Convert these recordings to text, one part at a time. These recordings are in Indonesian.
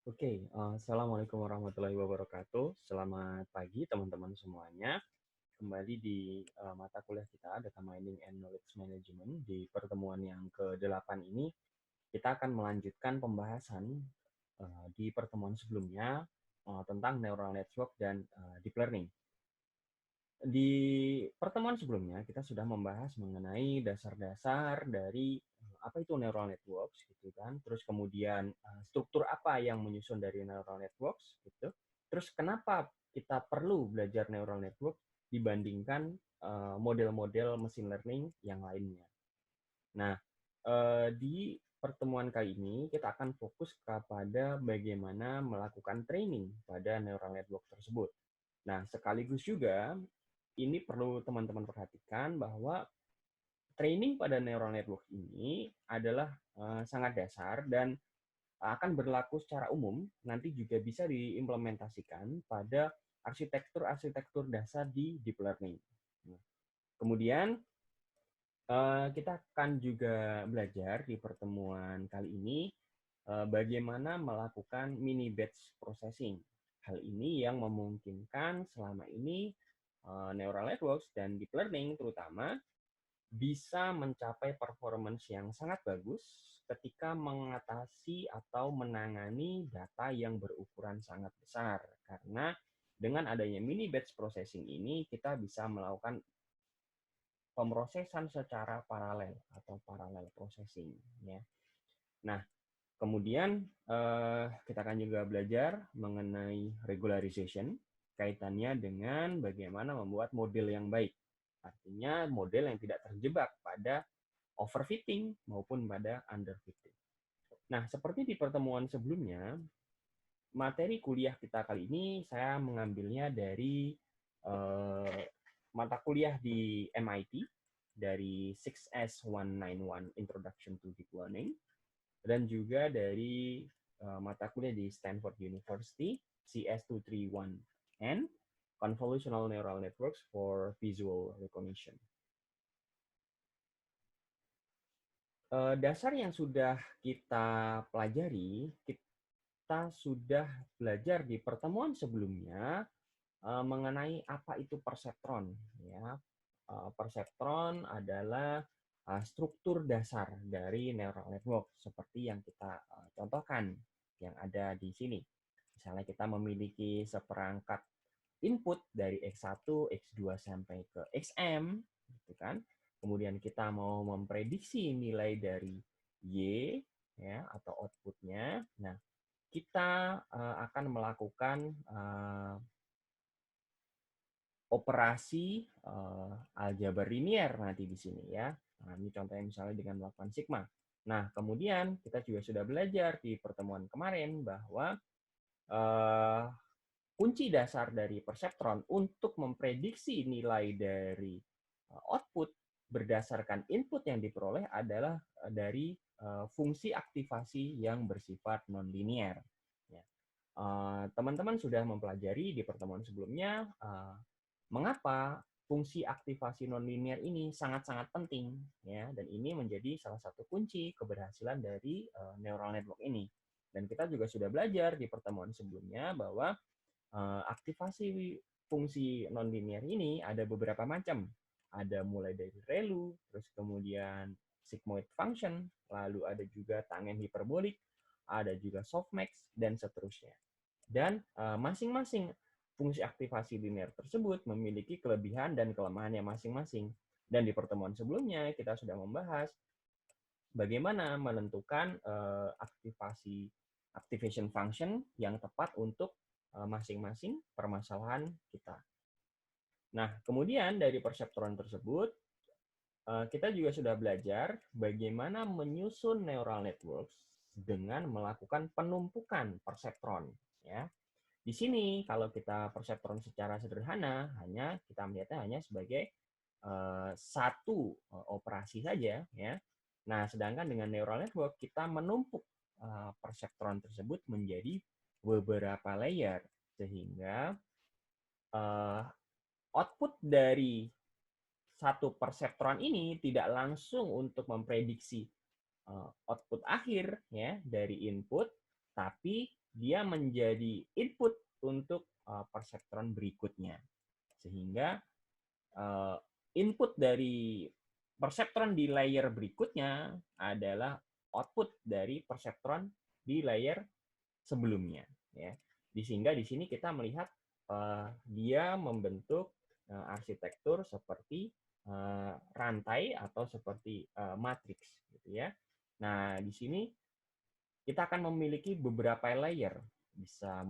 Assalamualaikum warahmatullahi wabarakatuh. Selamat pagi teman-teman semuanya. Kembali di mata kuliah kita, Data Mining and Knowledge Management. Di pertemuan yang ke-8 ini, kita akan melanjutkan pembahasan di pertemuan sebelumnya tentang neural network dan deep learning. Di pertemuan sebelumnya, kita sudah membahas mengenai dasar-dasar dari apa itu neural networks, gitu kan. Terus kemudian struktur apa yang menyusun dari neural networks, gitu. Terus kenapa kita perlu belajar neural network dibandingkan model-model machine learning yang lainnya. Nah, di pertemuan kali ini kita akan fokus kepada bagaimana melakukan training pada neural network tersebut. Nah, sekaligus juga ini perlu teman-teman perhatikan bahwa training pada neural network ini adalah sangat dasar dan akan berlaku secara umum, nanti juga bisa diimplementasikan pada arsitektur-arsitektur dasar di deep learning. Nah, kemudian kita akan juga belajar di pertemuan kali ini bagaimana melakukan mini batch processing. Hal ini yang memungkinkan selama ini neural networks dan deep learning terutama bisa mencapai performance yang sangat bagus ketika mengatasi atau menangani data yang berukuran sangat besar. Karena dengan adanya mini batch processing ini, kita bisa melakukan pemrosesan secara paralel atau parallel processing. Ya. Nah, kemudian kita akan juga belajar mengenai regularization, kaitannya dengan bagaimana membuat model yang baik. Artinya model yang tidak terjebak pada overfitting maupun pada underfitting. Nah, seperti di pertemuan sebelumnya, materi kuliah kita kali ini saya mengambilnya dari mata kuliah di MIT, dari 6S191 Introduction to Deep Learning, dan juga dari mata kuliah di Stanford University, CS231N, Convolutional Neural Networks for Visual Recognition. Dasar yang sudah kita pelajari, kita sudah belajar di pertemuan sebelumnya mengenai apa itu perseptron. Ya. Perseptron adalah struktur dasar dari neural network seperti yang kita contohkan yang ada di sini. Misalnya kita memiliki seperangkat input dari X1, X2 sampai ke XM, gitu kan. Kemudian kita mau memprediksi nilai dari Y ya atau outputnya. Nah, kita akan melakukan operasi aljabar linier nanti di sini ya. Nah, ini contohnya misalnya dengan melakukan sigma. Nah, kemudian kita juga sudah belajar di pertemuan kemarin bahwa kunci dasar dari perseptron untuk memprediksi nilai dari output berdasarkan input yang diperoleh adalah dari fungsi aktivasi yang bersifat nonlinier. Ya. Teman-teman sudah mempelajari di pertemuan sebelumnya mengapa fungsi aktivasi nonlinier ini sangat-sangat penting, ya, dan ini menjadi salah satu kunci keberhasilan dari neural network ini. Dan kita juga sudah belajar di pertemuan sebelumnya bahwa aktivasi fungsi nonlinier ini ada beberapa macam. Ada mulai dari ReLU, terus kemudian sigmoid function, lalu ada juga tangen hiperbolik, ada juga softmax, dan seterusnya. Dan masing-masing fungsi aktivasi linear tersebut memiliki kelebihan dan kelemahannya masing-masing. Dan di pertemuan sebelumnya kita sudah membahas bagaimana menentukan activation function yang tepat untuk masing-masing permasalahan kita. Nah, kemudian dari perseptron tersebut, kita juga sudah belajar bagaimana menyusun neural networks dengan melakukan penumpukan perseptron. Ya. Di sini, kalau kita perseptron secara sederhana, kita melihatnya hanya sebagai satu operasi saja. Ya. Nah, sedangkan dengan neural network, kita menumpuk perseptron tersebut menjadi beberapa layer, sehingga output dari satu perseptron ini tidak langsung untuk memprediksi output akhir ya dari input, tapi dia menjadi input untuk perseptron berikutnya. Sehingga input dari perseptron di layer berikutnya adalah output dari perseptron di layer sebelumnya. Ya. Sehingga di sini kita melihat dia membentuk arsitektur seperti rantai atau seperti matriks, gitu ya. Nah, di sini kita akan memiliki beberapa layer, bisa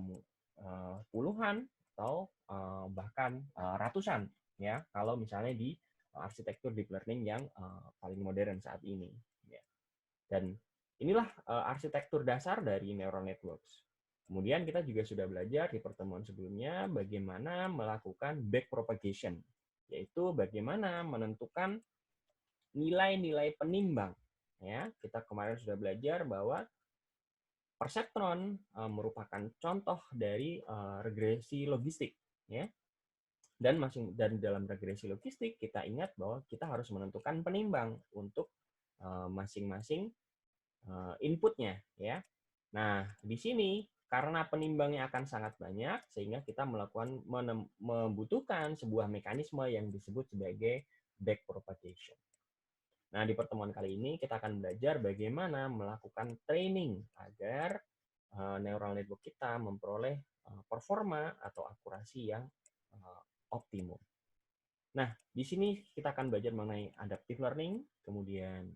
puluhan atau bahkan ratusan, ya. Kalau misalnya di arsitektur deep learning yang paling modern saat ini. Ya. Dan inilah arsitektur dasar dari neural networks. Kemudian kita juga sudah belajar di pertemuan sebelumnya bagaimana melakukan backpropagation, yaitu bagaimana menentukan nilai-nilai penimbang. Ya, kita kemarin sudah belajar bahwa perseptron merupakan contoh dari regresi logistik, ya. Dan dalam regresi logistik kita ingat bahwa kita harus menentukan penimbang untuk masing-masing inputnya, ya. Nah, di sini karena penimbangnya akan sangat banyak, sehingga kita membutuhkan sebuah mekanisme yang disebut sebagai backpropagation. Nah, di pertemuan kali ini kita akan belajar bagaimana melakukan training agar neural network kita memperoleh performa atau akurasi yang optimum. Nah, di sini kita akan belajar mengenai adaptive learning, kemudian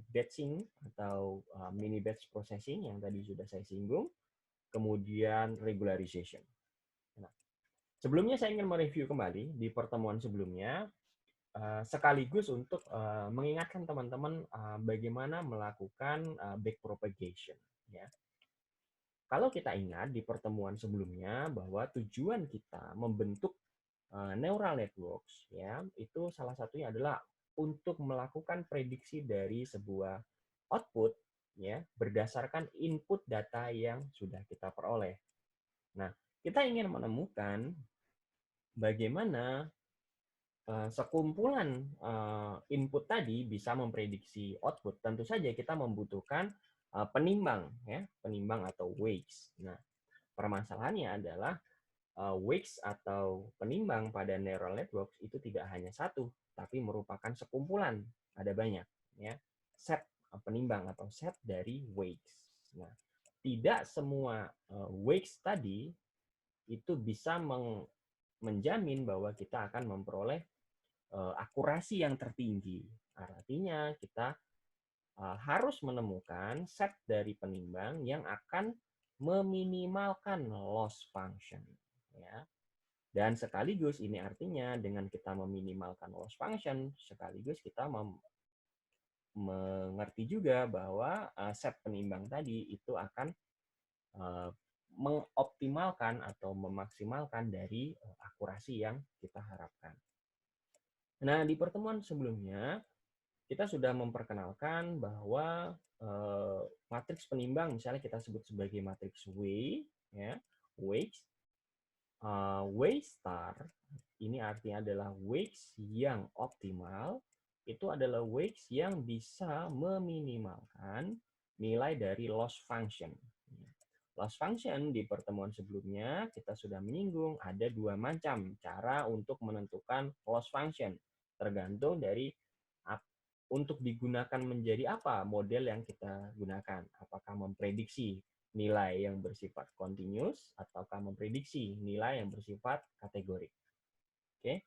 batching atau mini batch processing yang tadi sudah saya singgung, kemudian regularization. Nah, sebelumnya saya ingin mereview kembali di pertemuan sebelumnya, sekaligus untuk mengingatkan teman-teman bagaimana melakukan backpropagation. Ya. Kalau kita ingat di pertemuan sebelumnya bahwa tujuan kita membentuk neural networks, ya, itu salah satunya adalah untuk melakukan prediksi dari sebuah output, ya, berdasarkan input data yang sudah kita peroleh. Nah, kita ingin menemukan bagaimana sekumpulan input tadi bisa memprediksi output. Tentu saja kita membutuhkan penimbang, ya, penimbang atau weights. Nah, permasalahannya adalah weights atau penimbang pada neural networks itu tidak hanya satu, tapi merupakan sekumpulan, ada banyak, ya, set penimbang atau set dari weights. Nah, tidak semua weights tadi itu bisa menjamin bahwa kita akan memperoleh akurasi yang tertinggi. Artinya kita harus menemukan set dari penimbang yang akan meminimalkan loss function. Ya. Dan sekaligus ini artinya dengan kita meminimalkan loss function, sekaligus kita mengerti juga bahwa set penimbang tadi itu akan mengoptimalkan atau memaksimalkan dari akurasi yang kita harapkan. Nah, di pertemuan sebelumnya kita sudah memperkenalkan bahwa matriks penimbang misalnya kita sebut sebagai matriks W, ya, weights, W star ini artinya adalah weights yang optimal, itu adalah weights yang bisa meminimalkan nilai dari loss function. Loss function di pertemuan sebelumnya kita sudah menyinggung ada dua macam cara untuk menentukan loss function, tergantung dari untuk digunakan menjadi apa model yang kita gunakan. Apakah memprediksi nilai yang bersifat continuous ataukah memprediksi nilai yang bersifat kategorik. Oke.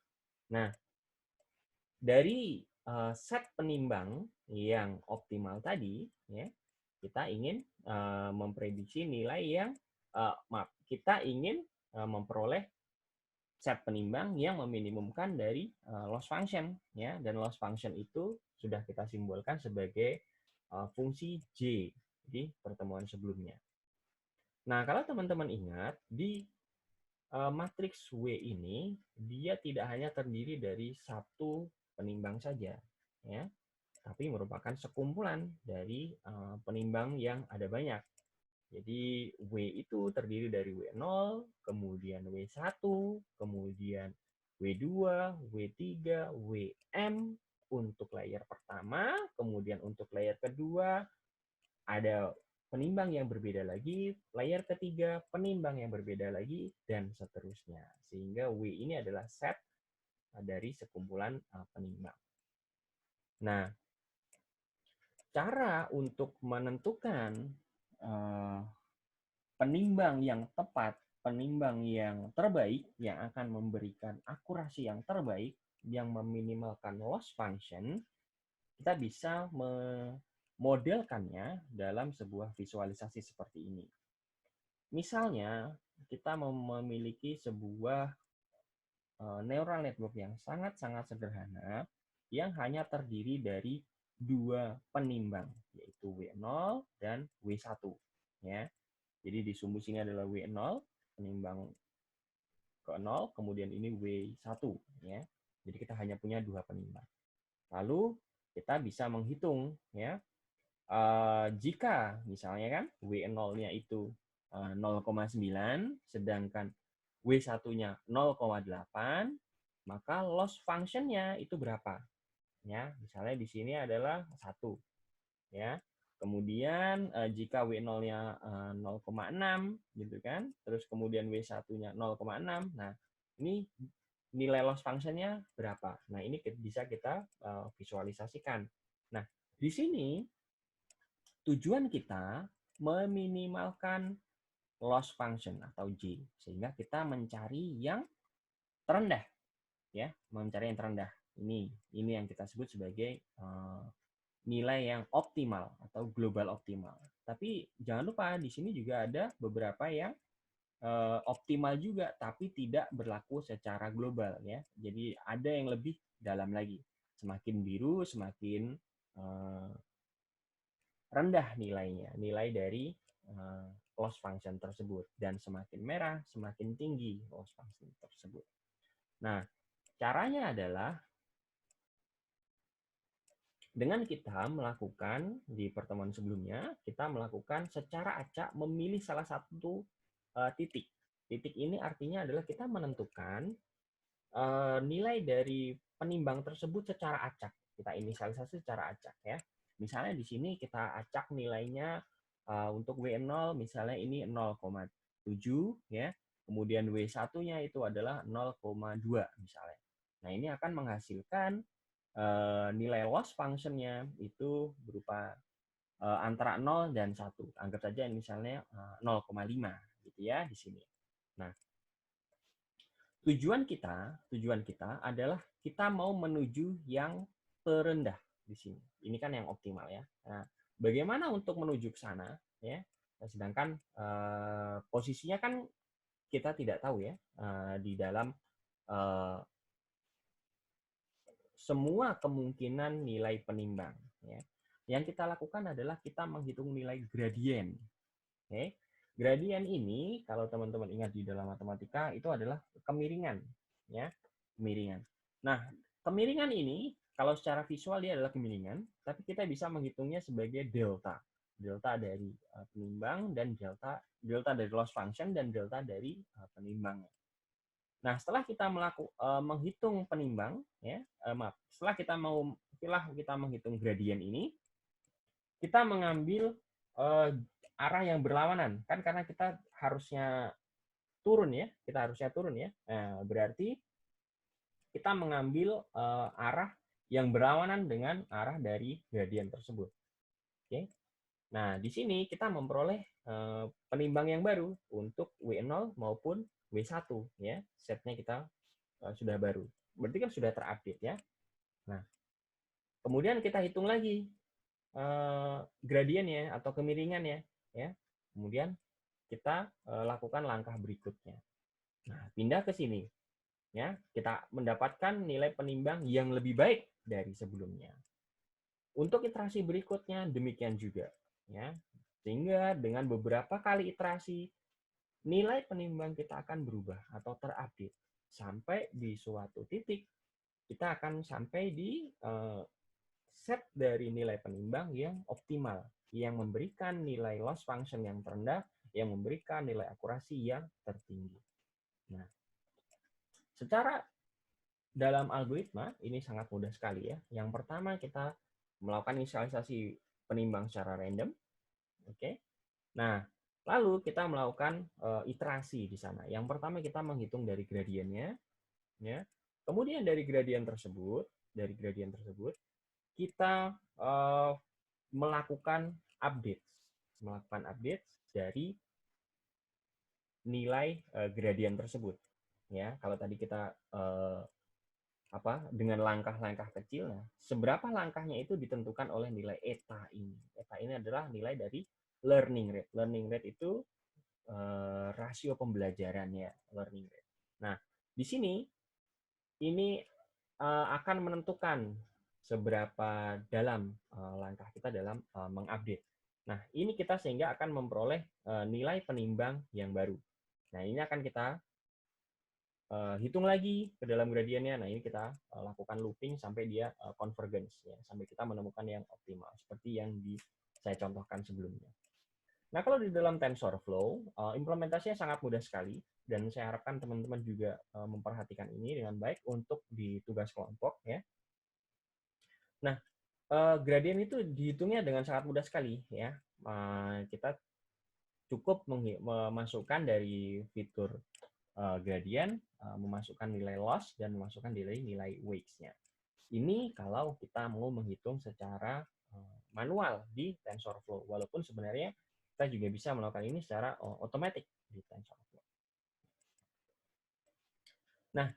Nah, dari set penimbang yang optimal tadi, ya, kita ingin memprediksi nilai yang kita ingin memperoleh set penimbang yang meminimumkan dari loss function, ya, dan loss function itu sudah kita simbolkan sebagai fungsi J di pertemuan sebelumnya. Nah, kalau teman-teman ingat di matriks W ini dia tidak hanya terdiri dari satu penimbang saja, ya, tapi merupakan sekumpulan dari penimbang yang ada banyak. Jadi W itu terdiri dari W0, kemudian W1, kemudian W2, W3, Wm untuk layer pertama, kemudian untuk layer kedua ada penimbang yang berbeda lagi, layer ketiga, penimbang yang berbeda lagi, dan seterusnya. Sehingga W ini adalah set dari sekumpulan penimbang. Nah, cara untuk menentukan penimbang yang tepat, penimbang yang terbaik, yang akan memberikan akurasi yang terbaik, yang meminimalkan loss function, kita bisa memodelkannya dalam sebuah visualisasi seperti ini. Misalnya, kita memiliki sebuah neural network yang sangat-sangat sederhana yang hanya terdiri dari dua penimbang, yaitu W0 dan W1. Ya. Jadi di sumbu sini adalah W0, penimbang ke 0, kemudian ini W1. Ya. Jadi kita hanya punya dua penimbang. Lalu kita bisa menghitung, ya, jika misalnya kan W0-nya itu 0,9, sedangkan W1-nya 0,8, maka loss function-nya itu berapa? Ya, misalnya di sini adalah 1. Ya. Kemudian jika W0-nya 0,6 gitu kan, terus kemudian W1-nya 0,6. Nah, ini nilai loss function-nya berapa? Nah, ini bisa kita visualisasikan. Nah, di sini tujuan kita meminimalkan loss function atau J, sehingga kita mencari yang terendah, ya, mencari yang terendah. Ini yang kita sebut sebagai nilai yang optimal atau global optimal. Tapi jangan lupa di sini juga ada beberapa yang optimal juga, tapi tidak berlaku secara global, ya. Jadi ada yang lebih dalam lagi. Semakin biru, semakin rendah nilainya, nilai dari loss function tersebut, dan semakin merah semakin tinggi loss function tersebut. Nah, caranya adalah dengan kita melakukan di pertemuan sebelumnya, kita melakukan secara acak memilih salah satu titik. Titik ini artinya adalah kita menentukan nilai dari penimbang tersebut secara acak. Kita inisialisasi secara acak, ya. Misalnya di sini kita acak nilainya untuk W0 misalnya ini 0,7, ya. Kemudian W1-nya itu adalah 0,2 misalnya. Nah, ini akan menghasilkan nilai loss function-nya itu berupa antara 0 dan 1. Anggap saja misalnya 0,5 gitu ya di sini. Nah, tujuan kita adalah kita mau menuju yang terendah di sini. Ini kan yang optimal, ya. Nah, bagaimana untuk menuju ke sana, ya? Sedangkan posisinya kan kita tidak tahu, ya, di dalam semua kemungkinan nilai penimbang, ya. Yang kita lakukan adalah kita menghitung nilai gradien. Oke. Gradien ini kalau teman-teman ingat di dalam matematika itu adalah kemiringan, ya, kemiringan. Nah, kemiringan ini kalau secara visual dia adalah kemiringan, tapi kita bisa menghitungnya sebagai delta. Delta dari penimbang dan delta dari loss function dan delta dari penimbangnya. Nah, setelah kita menghitung penimbang, ya, setelah kita menghitung gradien ini, kita mengambil arah yang berlawanan, kan karena kita harusnya turun, ya, Nah, berarti kita mengambil arah yang berlawanan dengan arah dari gradien tersebut. Oke. Nah, di sini kita memperoleh penimbang yang baru untuk W0 maupun W1, ya. Setnya kita sudah baru. Berarti kan sudah terupdate, ya. Nah, kemudian kita hitung lagi gradiennya atau kemiringannya, ya. Kemudian kita lakukan langkah berikutnya. Nah, pindah ke sini, ya. Kita mendapatkan nilai penimbang yang lebih baik dari sebelumnya. Untuk iterasi berikutnya demikian juga, ya. Sehingga dengan beberapa kali iterasi nilai penimbang kita akan berubah atau terupdate sampai di suatu titik kita akan sampai di set dari nilai penimbang yang optimal, yang memberikan nilai loss function yang terendah, yang memberikan nilai akurasi yang tertinggi. Nah, secara dalam algoritma ini sangat mudah sekali, ya. Yang pertama kita melakukan inisialisasi penimbang secara random, oke. Nah, lalu kita melakukan iterasi di sana. Yang pertama kita menghitung dari gradiennya, ya. Kemudian dari gradien tersebut kita melakukan update dari nilai gradien tersebut. Ya, kalau tadi kita dengan langkah-langkah kecil, nah, seberapa langkahnya itu ditentukan oleh nilai eta ini. Eta ini adalah nilai dari learning rate. Learning rate itu rasio pembelajarannya, learning rate. Nah, di sini ini akan menentukan seberapa dalam langkah kita dalam mengupdate. Nah, ini kita sehingga akan memperoleh nilai penimbang yang baru. Nah, ini akan kita hitung lagi ke dalam gradiennya. Nah, ini kita lakukan looping sampai dia convergence, ya, sampai kita menemukan yang optimal, seperti yang saya contohkan sebelumnya. Nah, kalau di dalam TensorFlow, implementasinya sangat mudah sekali, dan saya harapkan teman-teman juga memperhatikan ini dengan baik untuk di tugas kelompok, ya. Nah, gradien itu dihitungnya dengan sangat mudah sekali, ya. Kita cukup memasukkan dari fitur gradien, memasukkan nilai loss, dan memasukkan nilai weights-nya. Ini kalau kita mau menghitung secara manual di TensorFlow, walaupun sebenarnya kita juga bisa melakukan ini secara otomatis di TensorFlow. Nah,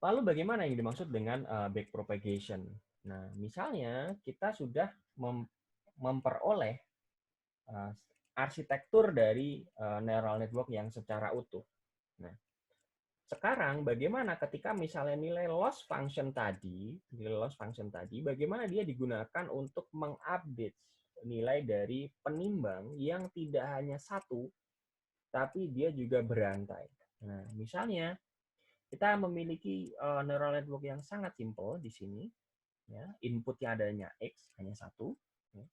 lalu bagaimana yang dimaksud dengan backpropagation? Nah, misalnya kita sudah memperoleh arsitektur dari neural network yang secara utuh. Nah, sekarang bagaimana ketika misalnya nilai loss function tadi, bagaimana dia digunakan untuk mengupdate nilai dari penimbang yang tidak hanya satu, tapi dia juga berantai. Nah, misalnya kita memiliki neural network yang sangat simple di sini, ya, inputnya adanya X, hanya satu. Ya.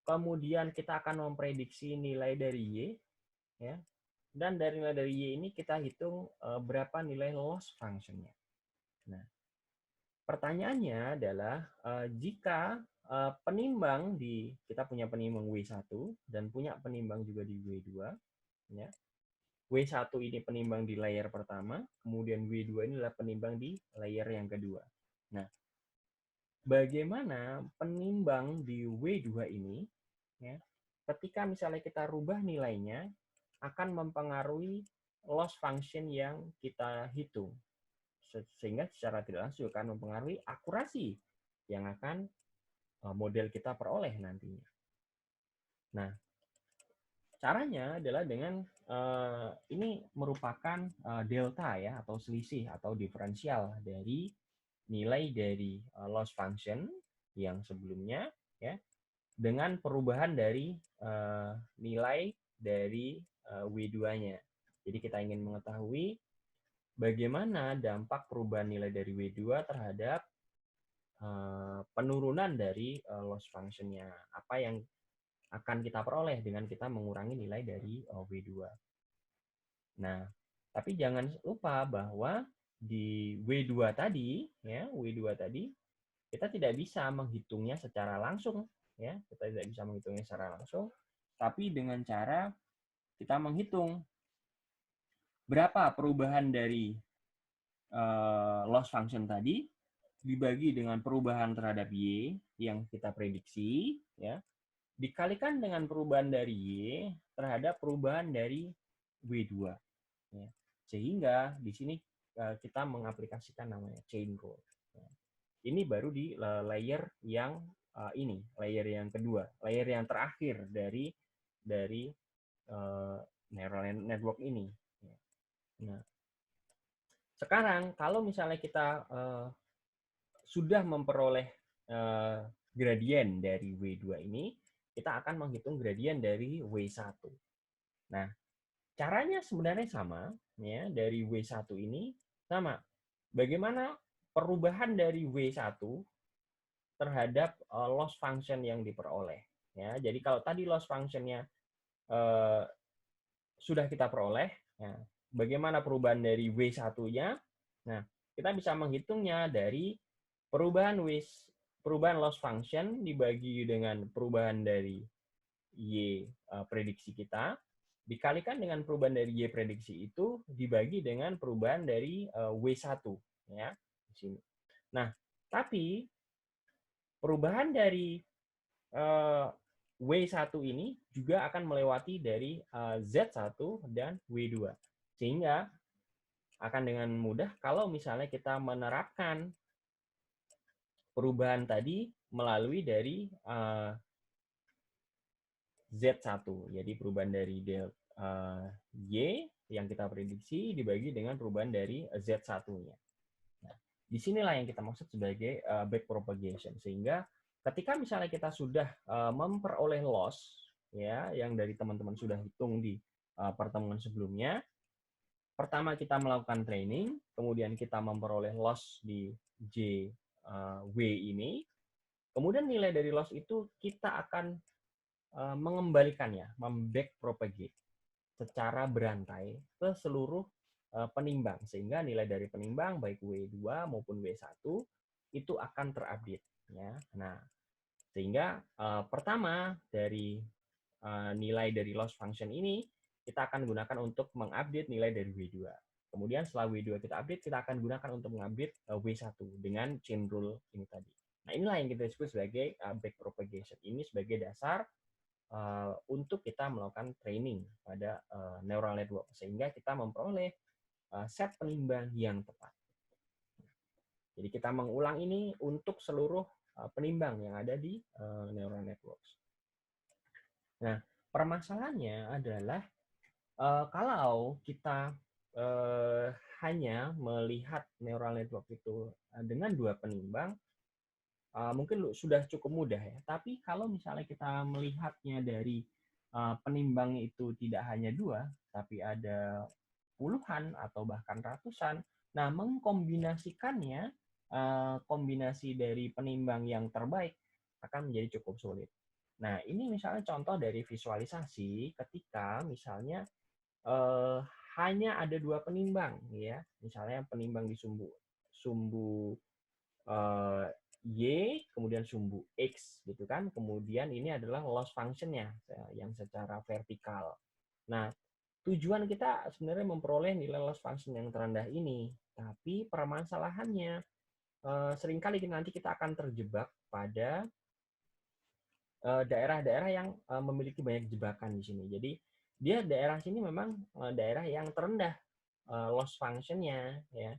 Kemudian kita akan memprediksi nilai dari Y, ya, dan dari nilai dari Y ini kita hitung berapa nilai loss function-nya. Nah, pertanyaannya adalah jika penimbang kita punya penimbang W1 dan punya penimbang juga di W2, ya. W1 ini penimbang di layer pertama, kemudian W2 ini adalah penimbang di layer yang kedua. Nah, bagaimana penimbang di W2 ini, ya, ketika misalnya kita rubah nilainya, akan mempengaruhi loss function yang kita hitung. Sehingga secara tidak langsung akan mempengaruhi akurasi yang akan model kita peroleh nantinya. Nah, caranya adalah dengan ini merupakan delta, ya, atau selisih atau diferensial dari nilai dari loss function yang sebelumnya, ya, dengan perubahan dari nilai dari W2-nya. Jadi kita ingin mengetahui bagaimana dampak perubahan nilai dari W2 terhadap penurunan dari loss function-nya. Apa yang akan kita peroleh dengan kita mengurangi nilai dari W2. Nah, tapi jangan lupa bahwa di W2 tadi, ya, W2 tadi kita tidak bisa menghitungnya secara langsung, ya. Kita tidak bisa menghitungnya secara langsung, tapi dengan cara kita menghitung berapa perubahan dari loss function tadi dibagi dengan perubahan terhadap Y yang kita prediksi, ya, dikalikan dengan perubahan dari Y terhadap perubahan dari W2. Ya. Sehingga di sini kita mengaplikasikan namanya chain rule. Ya. Ini baru di layer yang ini, layer yang kedua, layer yang terakhir dari neural network ini. Ya. Nah, sekarang kalau misalnya kita sudah memperoleh gradien dari W2 ini, kita akan menghitung gradien dari W1. Nah, caranya sebenarnya sama, ya, dari W1 ini sama. Bagaimana perubahan dari W1 terhadap loss function yang diperoleh, ya. Jadi kalau tadi loss function-nya sudah kita peroleh, ya, bagaimana perubahan dari W1-nya? Nah, kita bisa menghitungnya dari perubahan loss function dibagi dengan perubahan dari Y prediksi kita dikalikan dengan perubahan dari Y prediksi itu dibagi dengan perubahan dari W1 ya di sini. Nah, tapi perubahan dari W1 ini juga akan melewati dari Z1 dan W2. Sehingga akan dengan mudah kalau misalnya kita menerapkan perubahan tadi melalui dari Z1. Jadi perubahan dari Y yang kita prediksi dibagi dengan perubahan dari Z1-nya. Nah, disinilah yang kita maksud sebagai backpropagation. Sehingga ketika misalnya kita sudah memperoleh loss, ya, yang dari teman-teman sudah hitung di pertemuan sebelumnya, pertama kita melakukan training, kemudian kita memperoleh loss di JW ini, kemudian nilai dari loss itu kita akan mengembalikannya, membackpropagate secara berantai ke seluruh penimbang, sehingga nilai dari penimbang baik W2 maupun W1 itu akan terupdate ya. Nah, sehingga pertama dari nilai dari loss function ini kita akan gunakan untuk mengupdate nilai dari W2. Kemudian setelah W2 kita update, kita akan gunakan untuk mengupdate W1 dengan chain rule ini tadi. Nah, inilah yang kita sebut sebagai backpropagation. Ini sebagai dasar untuk kita melakukan training pada neural network sehingga kita memperoleh set penimbang yang tepat. Jadi kita mengulang ini untuk seluruh penimbang yang ada di neural networks. Nah, permasalahannya adalah kalau kita hanya melihat neural network itu dengan dua penimbang, mungkin sudah cukup mudah ya. Tapi kalau misalnya kita melihatnya dari penimbang itu tidak hanya dua, tapi ada puluhan atau bahkan ratusan, nah mengkombinasikannya, kombinasi dari penimbang yang terbaik akan menjadi cukup sulit. Nah, ini misalnya contoh dari visualisasi ketika misalnya eh, hanya ada dua penimbang, ya, misalnya penimbang di sumbu eh, Y, kemudian sumbu X, gitu kan. Kemudian ini adalah loss function-nya yang secara vertikal. Nah, tujuan kita sebenarnya memperoleh nilai loss function yang terendah ini. Tapi permasalahannya, seringkali nanti kita akan terjebak pada daerah-daerah yang memiliki banyak jebakan di sini. Jadi, dia daerah sini memang daerah yang terendah loss function-nya, ya.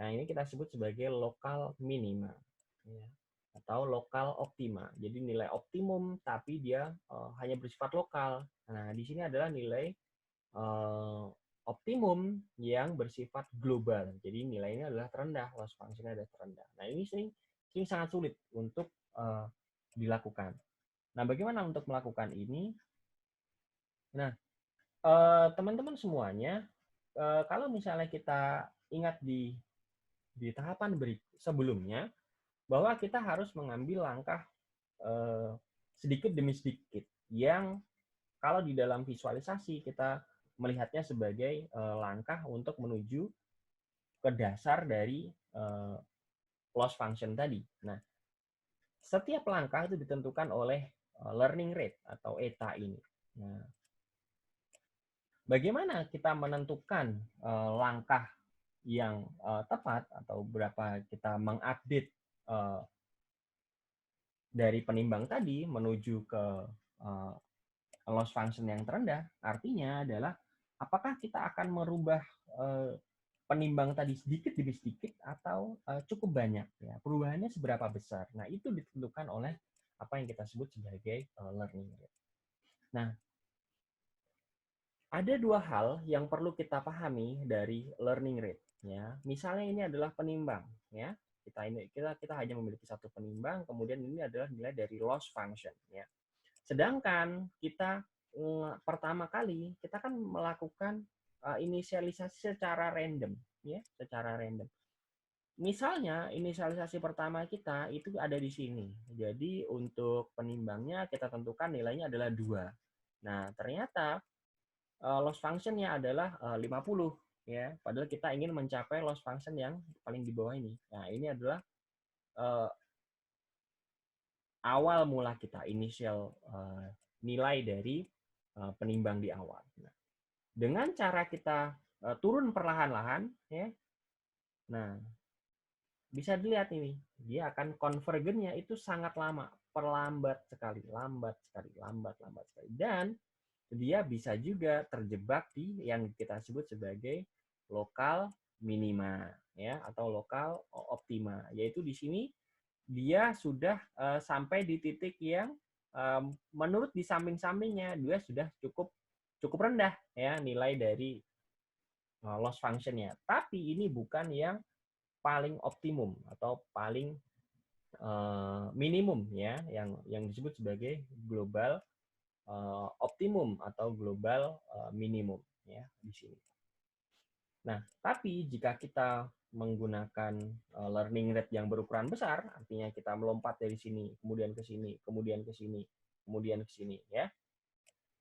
Nah, ini kita sebut sebagai lokal minima, ya, atau lokal optima. Jadi nilai optimum tapi dia hanya bersifat lokal. Nah, di sini adalah nilai optimum yang bersifat global. Jadi nilainya adalah terendah, loss function-nya adalah terendah. Nah, ini sering sangat sulit untuk dilakukan. Nah, bagaimana untuk melakukan ini? Nah, teman-teman semuanya, kalau misalnya kita ingat di tahapan sebelumnya, bahwa kita harus mengambil langkah sedikit demi sedikit yang kalau di dalam visualisasi kita melihatnya sebagai langkah untuk menuju ke dasar dari loss function tadi. Nah, setiap langkah itu ditentukan oleh learning rate atau eta ini. Nah, bagaimana kita menentukan langkah yang tepat atau berapa kita mengupdate dari penimbang tadi menuju ke loss function yang terendah? Artinya adalah apakah kita akan merubah penimbang tadi sedikit demi sedikit atau cukup banyak, ya, perubahannya seberapa besar. Nah, itu ditentukan oleh apa yang kita sebut sebagai learning rate. Nah, ada dua hal yang perlu kita pahami dari learning rate, ya. Misalnya ini adalah penimbang, ya. Kita hanya memiliki satu penimbang, kemudian ini adalah nilai dari loss function, ya. Sedangkan kita pertama kali kita kan melakukan inisialisasi secara random, ya, secara random. Misalnya inisialisasi pertama kita itu ada di sini. Jadi untuk penimbangnya kita tentukan nilainya adalah 2. Nah, ternyata loss function-nya adalah 50, ya. Padahal kita ingin mencapai loss function yang paling di bawah ini. Nah, ini adalah awal mula kita, initial nilai dari penimbang di awal. Nah, dengan cara kita turun perlahan-lahan, ya, nah bisa dilihat ini, dia akan konvergennya itu sangat lama, perlambat sekali, lambat sekali, lambat sekali. Dan dia bisa juga terjebak di yang kita sebut sebagai lokal minima, ya, atau lokal optima, yaitu di sini dia sudah sampai di titik yang menurut di samping-sampingnya dia sudah cukup rendah, ya, nilai dari loss functionnya. Tapi ini bukan yang paling optimum atau paling minimum, ya, yang disebut sebagai global optimum atau global minimum, ya, di sini. Nah, tapi jika kita menggunakan learning rate yang berukuran besar, artinya kita melompat dari sini, kemudian ke sini, kemudian ke sini, kemudian ke sini, ya,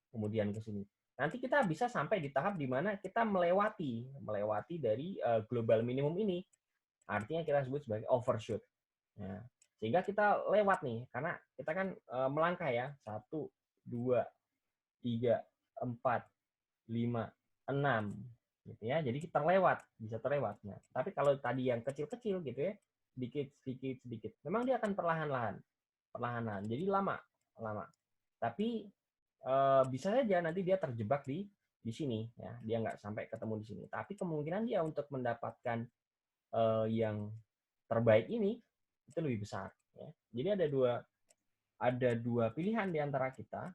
kemudian ke sini. Nanti kita bisa sampai di tahap di mana kita melewati dari global minimum ini. Artinya kita sebut sebagai overshoot. Nah, sehingga kita lewat nih, karena kita kan melangkah ya, 1, 2, 3, 4, 5, 6, gitu ya. Jadi kita bisa terlewat. Nah, tapi kalau tadi yang kecil-kecil gitu ya, sedikit. Memang dia akan perlahan-lahan. Jadi lama. Tapi bisa saja nanti dia terjebak di sini, ya. Dia nggak sampai ketemu di sini. Tapi kemungkinan dia untuk mendapatkan yang terbaik ini itu lebih besar, ya. Jadi ada dua pilihan di antara kita.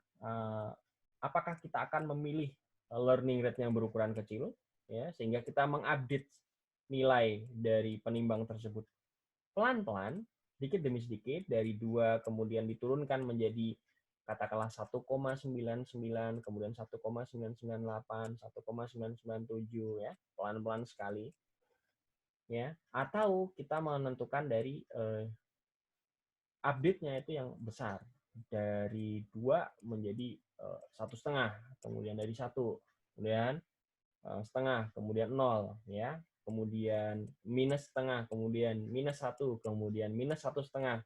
Apakah kita akan memilih learning rate yang berukuran kecil, ya, sehingga kita mengupdate nilai dari penimbang tersebut pelan-pelan, sedikit demi sedikit, dari 2 kemudian diturunkan menjadi katakanlah 1,99, kemudian 1,998, 1,997, ya, pelan-pelan sekali, ya. Atau kita menentukan dari update-nya itu yang besar, dari 2 menjadi 1,5, kemudian dari 1, kemudian setengah, kemudian 0, ya, kemudian minus setengah, kemudian minus 1, kemudian minus 1,5,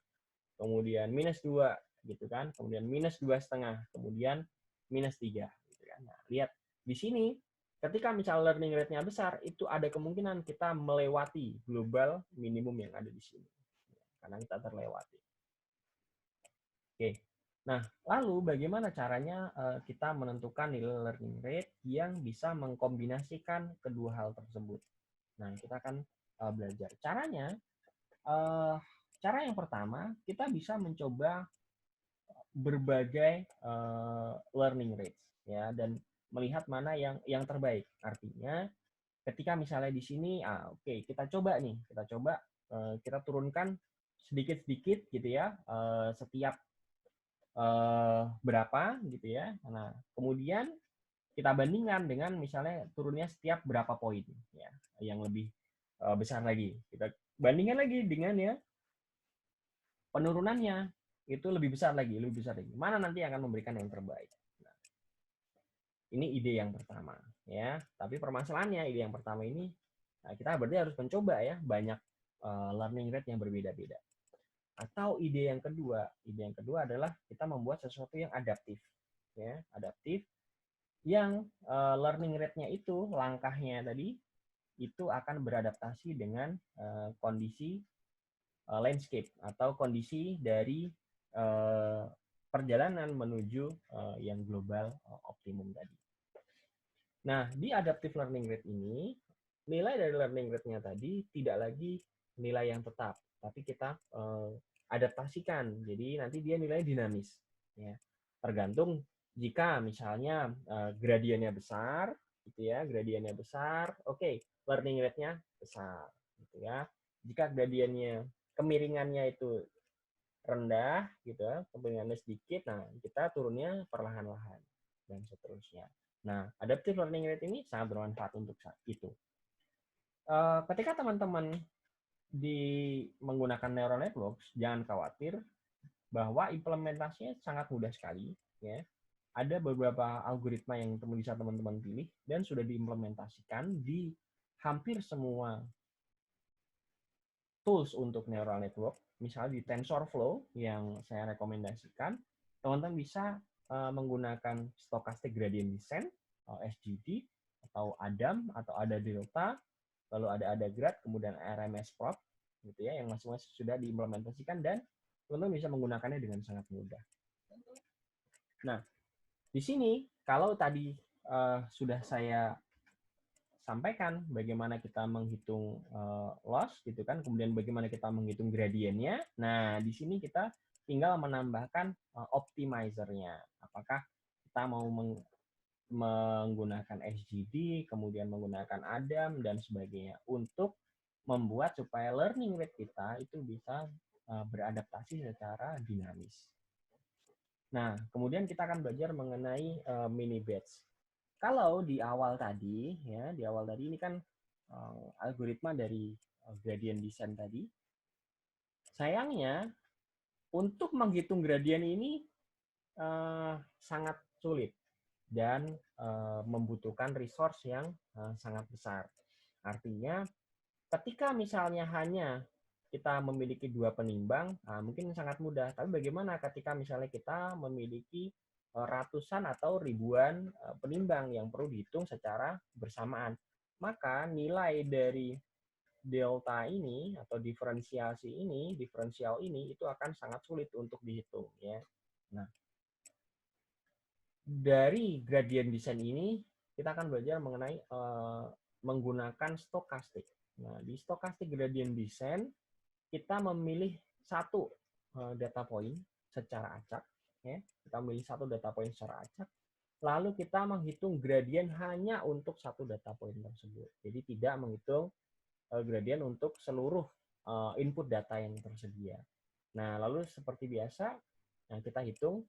kemudian minus 2, gitu kan, kemudian minus 2,5, kemudian minus 3, gitu kan. Nah, lihat di sini ketika misal learning rate-nya besar, itu ada kemungkinan kita melewati global minimum yang ada di sini, karena kita terlewati. Oke. Nah, lalu bagaimana caranya kita menentukan nilai learning rate yang bisa mengkombinasikan kedua hal tersebut? Nah, kita akan belajar. Cara yang pertama, kita bisa mencoba berbagai learning rates, ya, dan melihat mana yang terbaik. Artinya, ketika misalnya di sini, oke, kita coba kita turunkan sedikit-sedikit gitu ya, setiap berapa gitu ya. Nah, kemudian kita bandingkan dengan misalnya turunnya setiap berapa poin, ya, yang lebih besar lagi. Kita bandingkan lagi dengan ya penurunannya itu lebih besar lagi. Mana nanti akan memberikan yang terbaik. Nah, ini ide yang pertama, ya. Tapi permasalahannya ide yang pertama ini, kita berarti harus mencoba ya banyak learning rate yang berbeda-beda. Atau ide yang kedua adalah kita membuat sesuatu yang adaptif, ya, adaptif yang learning rate-nya itu langkahnya tadi itu akan beradaptasi dengan kondisi landscape atau kondisi dari perjalanan menuju yang global optimum tadi. Nah, di adaptive learning rate ini, nilai dari learning rate-nya tadi tidak lagi nilai yang tetap, tapi kita adaptasikan. Jadi nanti dia nilai dinamis, ya. Tergantung jika misalnya gradiennya besar, gitu ya, oke, learning rate-nya besar, gitu ya. Jika gradiennya kemiringannya itu rendah, gitu ya, kemiringannya sedikit, nah kita turunnya perlahan-lahan dan seterusnya. Nah, adaptive learning rate ini sangat bermanfaat untuk saat itu. Ketika teman-teman menggunakan neural networks, jangan khawatir bahwa implementasinya sangat mudah sekali, ya. Ada beberapa algoritma yang bisa teman-teman pilih dan sudah diimplementasikan di hampir semua tools untuk neural network. Misalnya di TensorFlow yang saya rekomendasikan, teman-teman bisa menggunakan stochastic gradient descent, SGD, atau ADAM, atau ada delta, lalu ada grad, kemudian RMS prop, gitu ya, yang masing-masing sudah diimplementasikan dan teman-teman bisa menggunakannya dengan sangat mudah. Nah, di sini kalau tadi sudah saya sampaikan bagaimana kita menghitung loss gitu kan, kemudian bagaimana kita menghitung gradiennya. Nah, di sini kita tinggal menambahkan optimizernya. Apakah kita mau menggunakan SGD, kemudian menggunakan ADAM dan sebagainya untuk membuat supaya learning rate kita itu bisa beradaptasi secara dinamis. Nah, kemudian kita akan belajar mengenai mini batch. Kalau di awal tadi, ya, di awal tadi ini kan algoritma dari gradient descent tadi. Sayangnya, untuk menghitung gradient ini sangat sulit dan membutuhkan resource yang sangat besar. Artinya, ketika misalnya hanya kita memiliki dua penimbang, mungkin sangat mudah. Tapi bagaimana ketika misalnya kita memiliki ratusan atau ribuan penimbang yang perlu dihitung secara bersamaan? Maka nilai dari delta ini atau diferensial ini itu akan sangat sulit untuk dihitung, ya. Nah, dari gradient descent ini kita akan belajar mengenai menggunakan stokastik. Nah, di stochastic gradient descent kita memilih satu data point secara acak, ya. Kita memilih satu data point secara acak, lalu kita menghitung gradien hanya untuk satu data point tersebut. Jadi tidak menghitung gradien untuk seluruh input data yang tersedia. Nah, lalu seperti biasa, kita hitung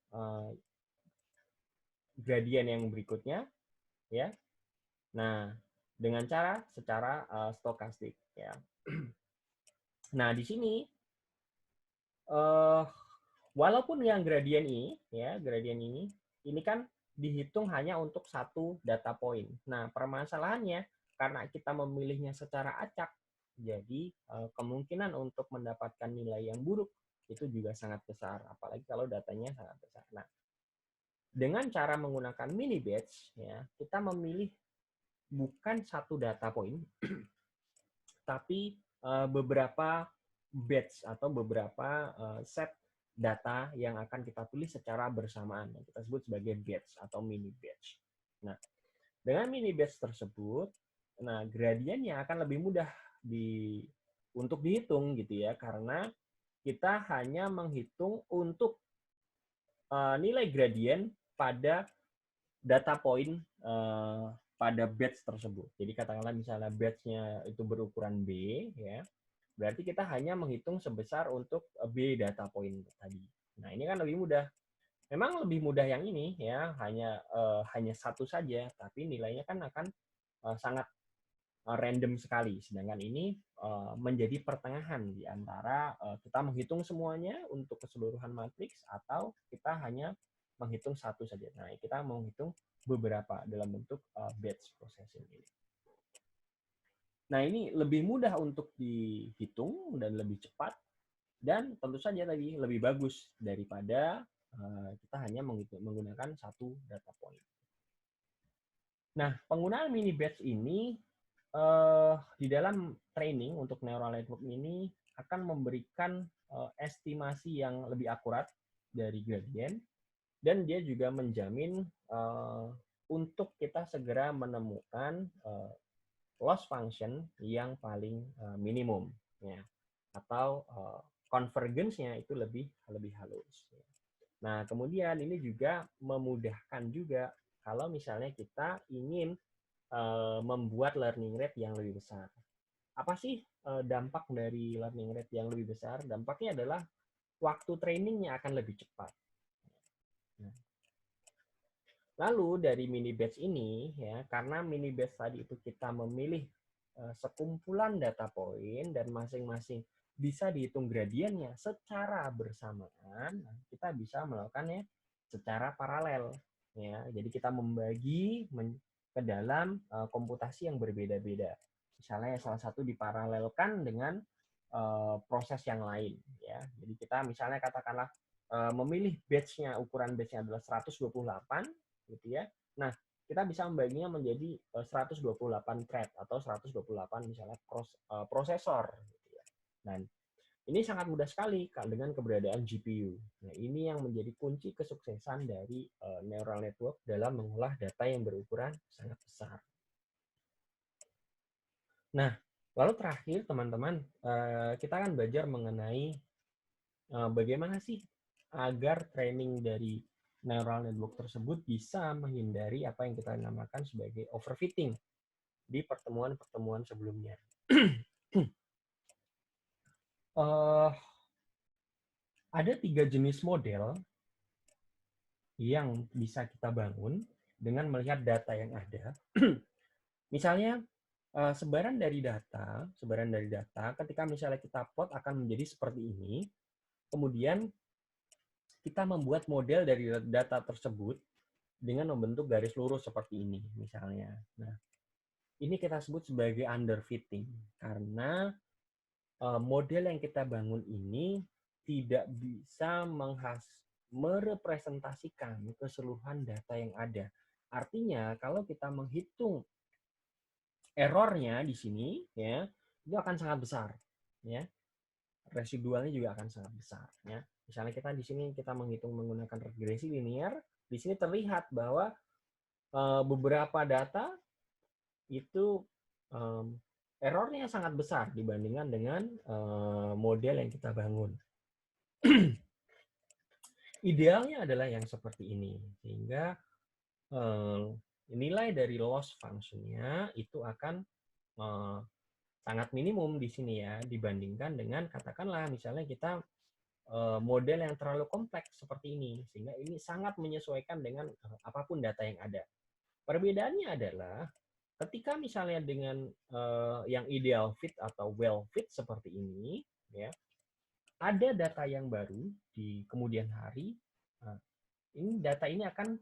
gradien yang berikutnya, ya. Nah, dengan cara secara stokastik, ya. Nah, di sini walaupun yang gradien ini kan dihitung hanya untuk satu data point. Nah, permasalahannya karena kita memilihnya secara acak, jadi kemungkinan untuk mendapatkan nilai yang buruk itu juga sangat besar, apalagi kalau datanya sangat besar. Nah, dengan cara menggunakan mini batch, ya, kita memilih bukan satu data point, tapi beberapa batch atau beberapa set data yang akan kita tulis secara bersamaan, yang kita sebut sebagai batch atau mini batch. Nah, dengan mini batch tersebut, nah gradiennya akan lebih mudah untuk dihitung gitu ya, karena kita hanya menghitung untuk nilai gradien pada data point pada batch tersebut. Jadi katakanlah misalnya batch-nya itu berukuran B, ya, berarti kita hanya menghitung sebesar untuk B data point tadi. Nah, ini kan lebih mudah. Memang lebih mudah yang ini, ya, hanya satu saja, tapi nilainya kan akan sangat random sekali. Sedangkan ini menjadi pertengahan di antara kita menghitung semuanya untuk keseluruhan matriks atau kita hanya menghitung satu saja. Nah, kita menghitung beberapa dalam bentuk batch processing ini. Nah, ini lebih mudah untuk dihitung dan lebih cepat, dan tentu saja tadi lebih bagus daripada kita hanya menggunakan satu data point. Nah, penggunaan mini batch ini di dalam training untuk neural network ini akan memberikan estimasi yang lebih akurat dari gradient, dan dia juga menjamin untuk kita segera menemukan loss function yang paling minimum, ya, atau convergence-nya itu lebih halus. Nah, kemudian ini juga memudahkan juga kalau misalnya kita ingin membuat learning rate yang lebih besar. Apa sih dampak dari learning rate yang lebih besar? Dampaknya adalah waktu trainingnya akan lebih cepat. Nah, lalu dari mini batch ini, ya, karena mini batch tadi itu kita memilih sekumpulan data point dan masing-masing bisa dihitung gradiennya secara bersamaan, kita bisa melakukannya secara paralel, ya. Jadi kita membagi ke dalam komputasi yang berbeda-beda. Misalnya salah satu diparalelkan dengan proses yang lain, ya. Jadi kita misalnya katakanlah memilih batch-nya, ukuran batch-nya adalah 128 gitu ya. Nah, kita bisa membaginya menjadi 128 thread atau 128 misalnya prosesor gitu ya. Dan ini sangat mudah sekali dengan keberadaan GPU. Nah, ini yang menjadi kunci kesuksesan dari neural network dalam mengolah data yang berukuran sangat besar. Nah, lalu terakhir teman-teman, kita akan belajar mengenai bagaimana sih agar training dari neural network tersebut bisa menghindari apa yang kita namakan sebagai overfitting di pertemuan-pertemuan sebelumnya. Ada 3 jenis model yang bisa kita bangun dengan melihat data yang ada. Misalnya sebaran dari data, ketika misalnya kita plot akan menjadi seperti ini. Kemudian kita membuat model dari data tersebut dengan membentuk garis lurus seperti ini misalnya. Nah, ini kita sebut sebagai underfitting karena model yang kita bangun ini tidak bisa merepresentasikan keseluruhan data yang ada. Artinya kalau kita menghitung errornya di sini, ya itu akan sangat besar, ya residualnya juga akan sangat besar, ya. Misalnya kita di sini kita menghitung menggunakan regresi linear, di sini terlihat bahwa beberapa data itu errornya sangat besar dibandingkan dengan model yang kita bangun. Idealnya adalah yang seperti ini, sehingga nilai dari loss function-nya itu akan sangat minimum di sini ya, dibandingkan dengan katakanlah misalnya kita model yang terlalu kompleks seperti ini, sehingga ini sangat menyesuaikan dengan apapun data yang ada. Perbedaannya adalah ketika misalnya dengan yang ideal fit atau well fit seperti ini, ya ada data yang baru di kemudian hari, ini data ini akan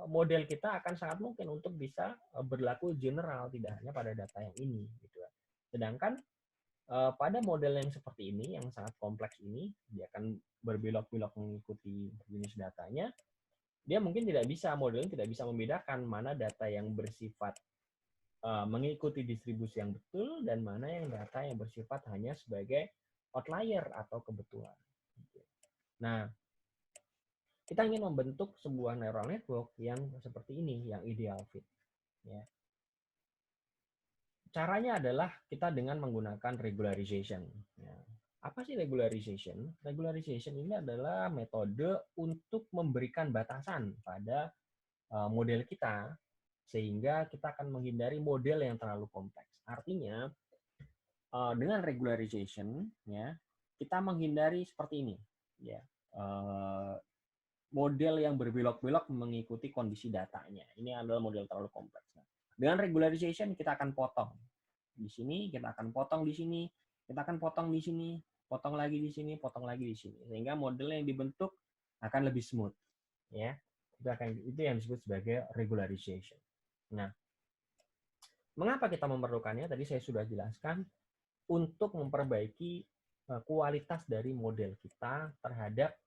model kita akan sangat mungkin untuk bisa berlaku general, tidak hanya pada data yang ini, gitu. Sedangkan pada model yang seperti ini, yang sangat kompleks ini, dia akan berbelok-belok mengikuti jenis datanya. Dia mungkin tidak bisa, modelnya tidak bisa membedakan mana data yang bersifat mengikuti distribusi yang betul dan mana yang data yang bersifat hanya sebagai outlier atau kebetulan. Nah, kita ingin membentuk sebuah neural network yang seperti ini, yang ideal fit. Ya. Caranya adalah kita dengan menggunakan regularization. Ya. Apa sih regularization? Regularization ini adalah metode untuk memberikan batasan pada model kita, sehingga kita akan menghindari model yang terlalu kompleks. Artinya, dengan regularization, ya, kita menghindari seperti ini. Ya. Model yang berbelok-belok mengikuti kondisi datanya. Ini adalah model terlalu kompleks. Dengan regularization kita akan potong di sini, kita akan potong di sini, kita akan potong di sini, potong lagi di sini, potong lagi di sini, sehingga model yang dibentuk akan lebih smooth. Ya, itu yang disebut sebagai regularization. Nah, mengapa kita memerlukannya? Tadi saya sudah jelaskan untuk memperbaiki kualitas dari model kita terhadap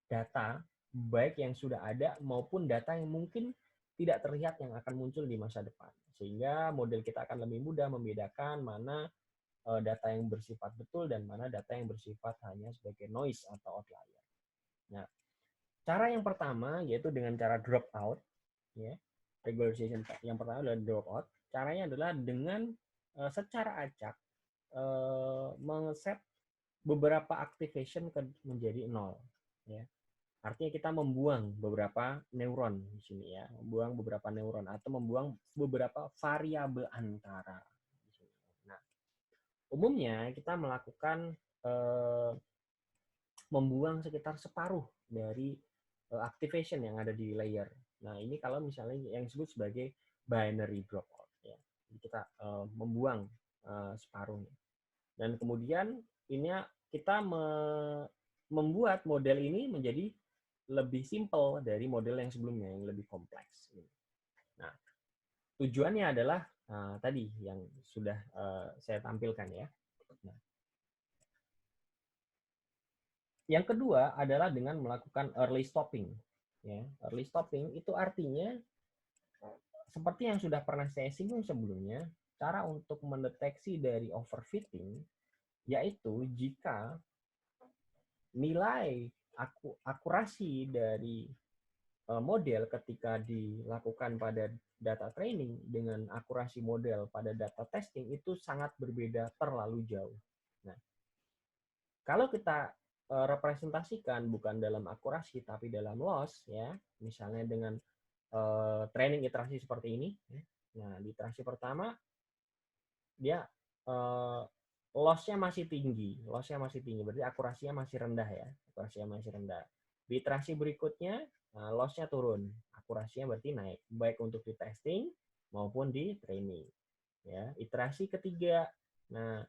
data baik yang sudah ada maupun data yang mungkin tidak terlihat yang akan muncul di masa depan. Sehingga model kita akan lebih mudah membedakan mana data yang bersifat betul dan mana data yang bersifat hanya sebagai noise atau outlier. Nah, cara yang pertama yaitu dengan cara drop out, ya. Regularization yang pertama adalah drop out. Caranya adalah dengan secara acak mengeset beberapa activation menjadi 0, ya. Artinya kita membuang beberapa neuron di sini ya, membuang beberapa neuron atau membuang beberapa variabel antara. Nah, umumnya kita melakukan membuang sekitar separuh dari activation yang ada di layer. Nah, ini kalau misalnya yang disebut sebagai binary dropout ya. Jadi kita membuang separuhnya. Dan kemudian ini kita membuat model ini menjadi lebih simple dari model yang sebelumnya yang lebih kompleks. Nah, tujuannya adalah tadi yang sudah saya tampilkan ya. Nah, Yang kedua adalah dengan melakukan early stopping. Ya, early stopping itu artinya seperti yang sudah pernah saya singgung sebelumnya, cara untuk mendeteksi dari overfitting yaitu jika nilai akurasi dari model ketika dilakukan pada data training dengan akurasi model pada data testing itu sangat berbeda terlalu jauh. Nah, kalau kita representasikan bukan dalam akurasi tapi dalam loss ya, misalnya dengan training iterasi seperti ini. Nah, di iterasi pertama dia loss-nya masih tinggi, berarti akurasinya masih rendah ya, akurasinya masih rendah. Di iterasi berikutnya loss-nya turun, akurasinya berarti naik, baik untuk di testing maupun di training. Ya, iterasi ketiga, nah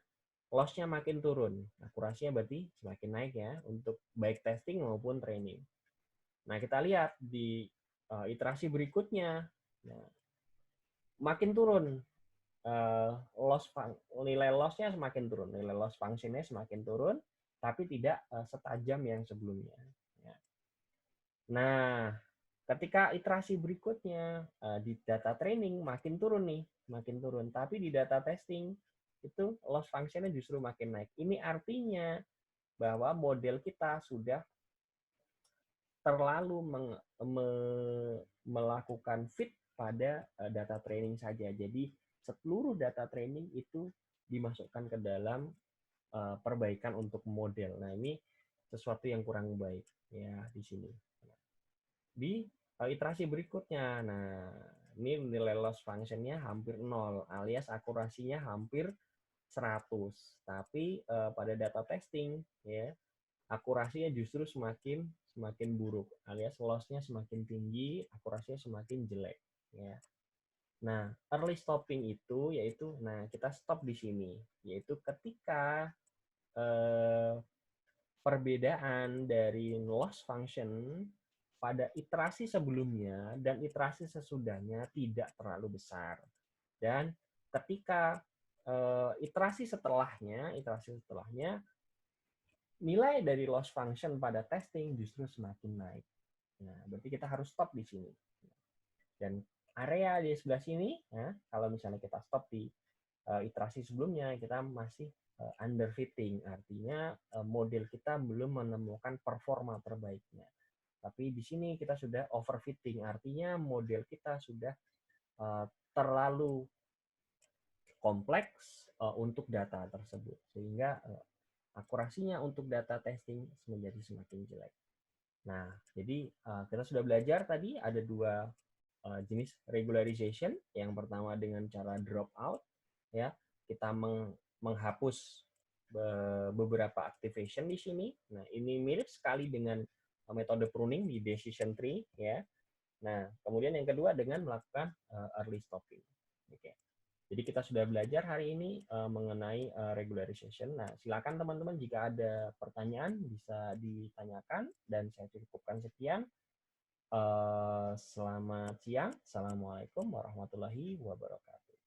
loss-nya makin turun, akurasinya berarti semakin naik ya untuk baik testing maupun training. Nah, kita lihat di iterasi berikutnya, nah, makin turun nilai loss-nya semakin turun, nilai loss function-nya semakin turun, tapi tidak setajam yang sebelumnya. Ya. Nah, ketika iterasi berikutnya di data training makin turun nih, makin turun, tapi di data testing itu loss function-nya justru makin naik. Ini artinya bahwa model kita sudah terlalu melakukan fit pada data training saja. Jadi seluruh data training itu dimasukkan ke dalam perbaikan untuk model. Nah, ini sesuatu yang kurang baik ya di sini. Di iterasi berikutnya, nah ini nilai loss function-nya hampir 0 alias akurasinya hampir 100. Tapi pada data testing ya akurasinya justru semakin semakin buruk alias loss-nya semakin tinggi, akurasinya semakin jelek ya. Nah, early stopping itu yaitu nah kita stop di sini yaitu ketika perbedaan dari loss function pada iterasi sebelumnya dan iterasi sesudahnya tidak terlalu besar. Dan ketika iterasi setelahnya nilai dari loss function pada testing justru semakin naik. Nah, berarti kita harus stop di sini. Dan area di sebelah sini, ya, kalau misalnya kita stop di iterasi sebelumnya, kita masih underfitting, artinya model kita belum menemukan performa terbaiknya. Tapi di sini kita sudah overfitting, artinya model kita sudah terlalu kompleks untuk data tersebut, sehingga akurasinya untuk data testing menjadi semakin jelek. Nah, jadi kita sudah belajar tadi ada dua jenis regularization. Yang pertama dengan cara drop out, ya kita menghapus beberapa activation di sini. Nah, ini mirip sekali dengan metode pruning di decision tree, ya. Nah, kemudian yang kedua dengan melakukan early stopping. Oke. Jadi kita sudah belajar hari ini mengenai regularization. Nah, silakan teman-teman jika ada pertanyaan bisa ditanyakan dan saya cukupkan sekian. Selamat siang. Assalamualaikum warahmatullahi wabarakatuh.